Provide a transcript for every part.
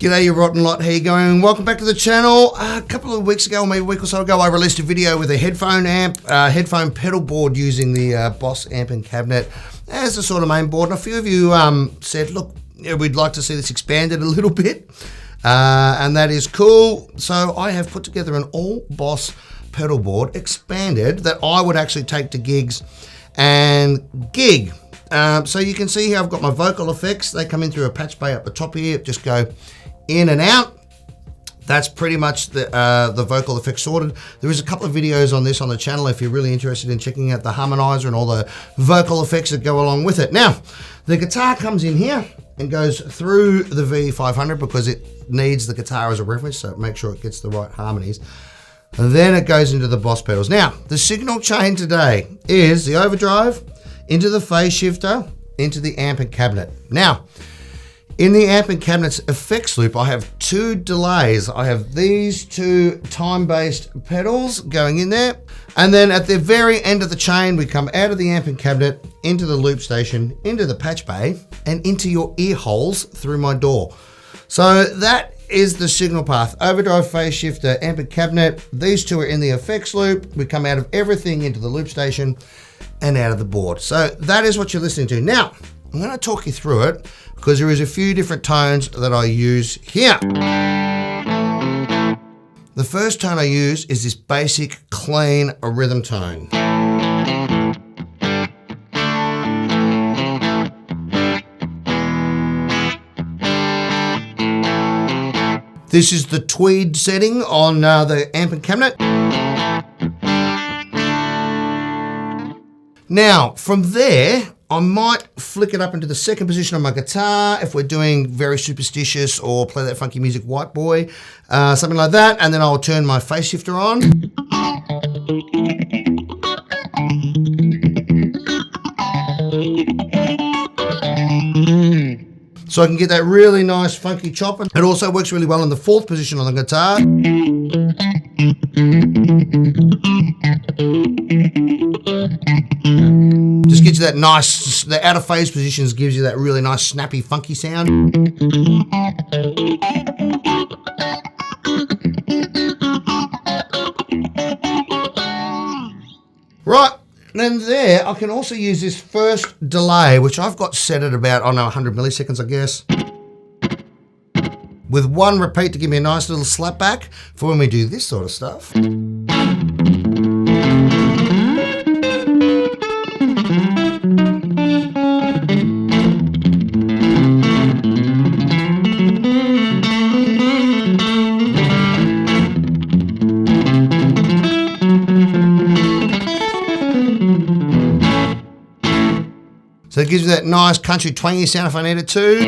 G'day you rotten lot, how you going? Welcome back to the channel. A couple of weeks ago, maybe a week or so ago, I released a video with a headphone amp, headphone pedal board using the BOSS amp and cabinet as the sort of main board. And a few of you said, look, we'd like to see this expanded a little bit, and that is cool. So I have put together an all BOSS pedal board expanded that I would actually take to gigs and gig. So you can see here I've got my vocal effects. They come in through a patch bay up the top here, just go in and out. That's pretty much the vocal effects sorted. There is a couple of videos on this on the channel if you're really interested in checking out the harmonizer and all the vocal effects that go along with it. Now, the guitar comes in here and goes through the V500 because it needs the guitar as a reference, so make sure it gets the right harmonies. And then it goes into the BOSS pedals. Now, the signal chain today is the overdrive, into the phase shifter, into the amp and cabinet. Now, in the amp and cabinet's effects loop, I have two delays. I have these two time-based pedals going in there, and then at the very end of the chain, we come out of the amp and cabinet, into the loop station, into the patch bay, and into your ear holes through my door. So that is the signal path. Overdrive, phase shifter, amp and cabinet. These two are in the effects loop. We come out of everything into the loop station and out of the board. So that is what you're listening to. Now, I'm going to talk you through it because there is a few different tones that I use here. The first tone I use is this basic, clean rhythm tone. This is the tweed setting on the amp and cabinet. Now, from there, I might flick it up into the second position on my guitar if we're doing very superstitious or play that funky music, White Boy, something like that, and then I'll turn my phase shifter on. So I can get that really nice funky chop. It also works really well in the fourth position on the guitar. Just gives you that nice, the out of phase positions gives you that really nice snappy funky sound. Right. Then there, I can also use this first delay, which I've got set at about, 100 milliseconds, I guess. With one repeat to give me a nice little slap back for when we do this sort of stuff. So it gives you that nice country twangy sound if I need it to.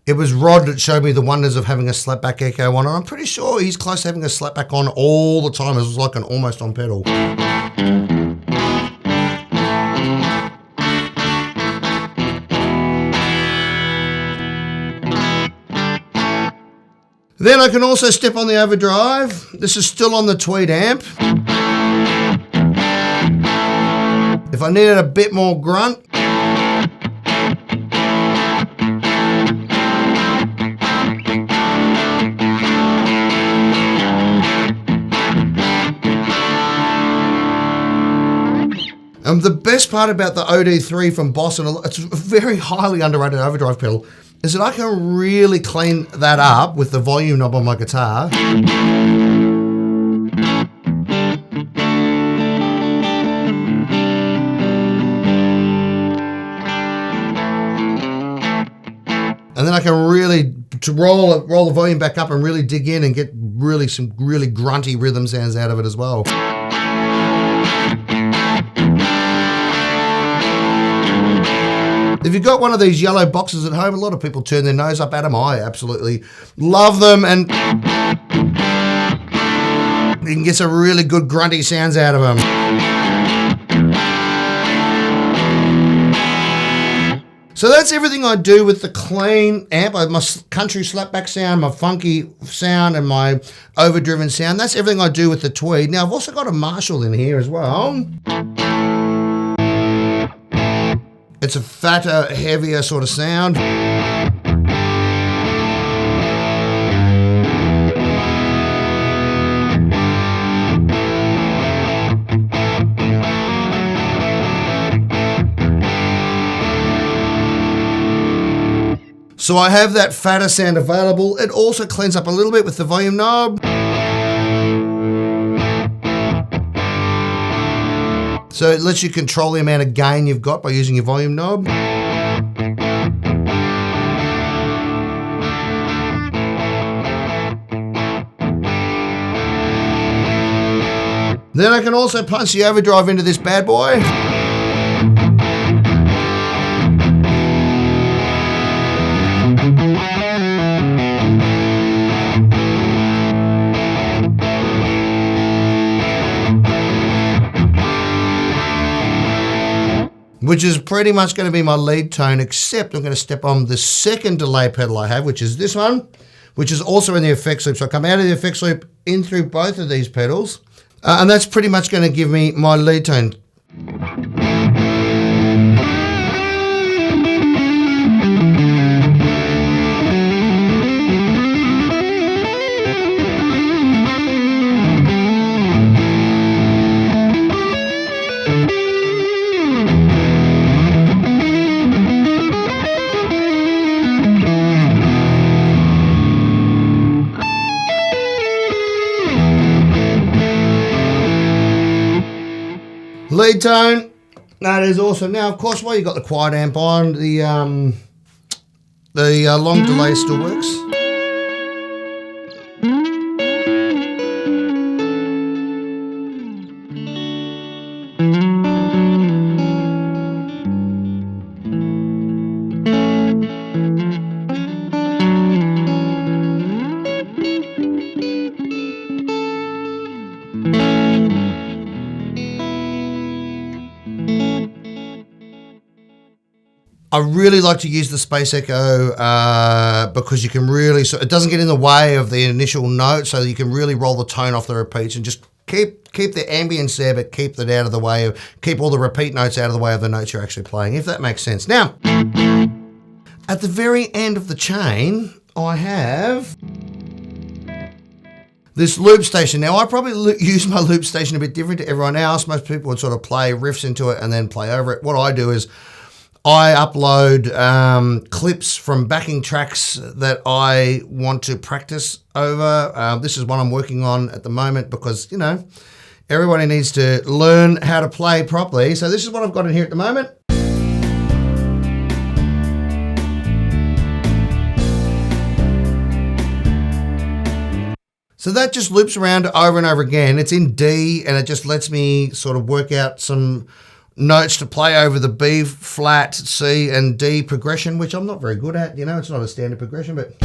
It was Rod that showed me the wonders of having a slapback echo on, and I'm pretty sure he's close to having a slapback on all the time. It was like an almost on pedal. Then I can also step on the overdrive. This is still on the tweed amp. If I needed a bit more grunt, the best part about the OD3 from BOSS, and it's a very highly underrated overdrive pedal, is that I can really clean that up with the volume knob on my guitar. And then I can really roll the volume back up and really dig in and get really some really grunty rhythm sounds out of it as well. If you've got one of these yellow boxes at home, a lot of people turn their nose up at them. I absolutely love them, and you can get some really good grunty sounds out of them. So that's everything I do with the clean amp. My country slapback sound, my funky sound, and my overdriven sound. That's everything I do with the Tweed. Now, I've also got a Marshall in here as well. It's a fatter, heavier sort of sound. So I have that fatter sound available. It also cleans up a little bit with the volume knob. So it lets you control the amount of gain you've got by using your volume knob. Then I can also punch the overdrive into this bad boy. Which is pretty much going to be my lead tone, except I'm going to step on the second delay pedal I have, which is this one, which is also in the effects loop. So I come out of the effects loop in through both of these pedals, and that's pretty much going to give me my lead tone. Lead tone, that is awesome. Now, of course, while you've got the quiet amp on, the long delay still works. I really like to use the Space Echo because you can really, so it doesn't get in the way of the initial note, so you can really roll the tone off the repeats and just keep the ambience there, but keep it out of the way of, keep all the repeat notes out of the way of the notes you're actually playing, if that makes sense. Now, at the very end of the chain, I have this loop station. Now, I probably use my loop station a bit different to everyone else. Most people would sort of play riffs into it and then play over it. What I do is I upload clips from backing tracks that I want to practice over. This is what I'm working on at the moment because, you know, everybody needs to learn how to play properly. So this is what I've got in here at the moment. So that just loops around over and over again. It's in D and it just lets me sort of work out some notes to play over the B flat, C and D progression, which I'm not very good at. You know, it's not a standard progression, but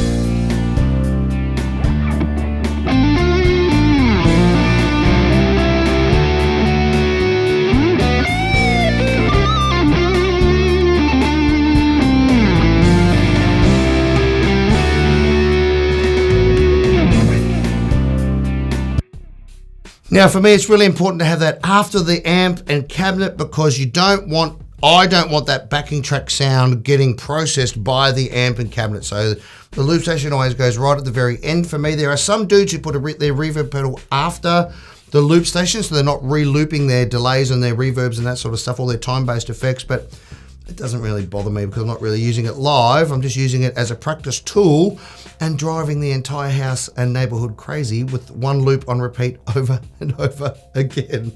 now, for me, it's really important to have that after the amp and cabinet because I don't want that backing track sound getting processed by the amp and cabinet. So the loop station always goes right at the very end for me. There are some dudes who put their reverb pedal after the loop station, so they're not re-looping their delays and their reverbs and that sort of stuff, all their time-based effects, but it doesn't really bother me because I'm not really using it live. I'm just using it as a practice tool and driving the entire house and neighborhood crazy with one loop on repeat over and over again.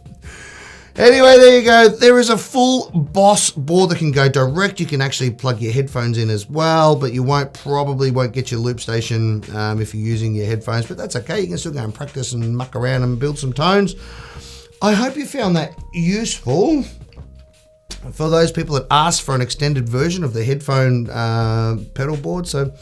Anyway, there you go. There is a full BOSS board that can go direct. You can actually plug your headphones in as well, but you probably won't get your loop station if you're using your headphones, but that's okay. You can still go and practice and muck around and build some tones. I hope you found that useful. For those people that asked for an extended version of the headphone pedal board. So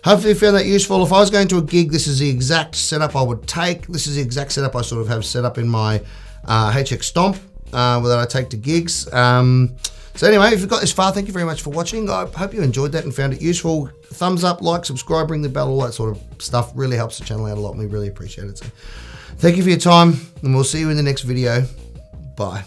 hopefully you found that useful. If I was going to a gig, this is the exact setup I would take. This is the exact setup I sort of have set up in my HX Stomp that I take to gigs. So anyway, if you've got this far, thank you very much for watching. I hope you enjoyed that and found it useful. Thumbs up, like, subscribe, ring the bell, all that sort of stuff. Really helps the channel out a lot and we really appreciate it. So thank you for your time and we'll see you in the next video. Bye.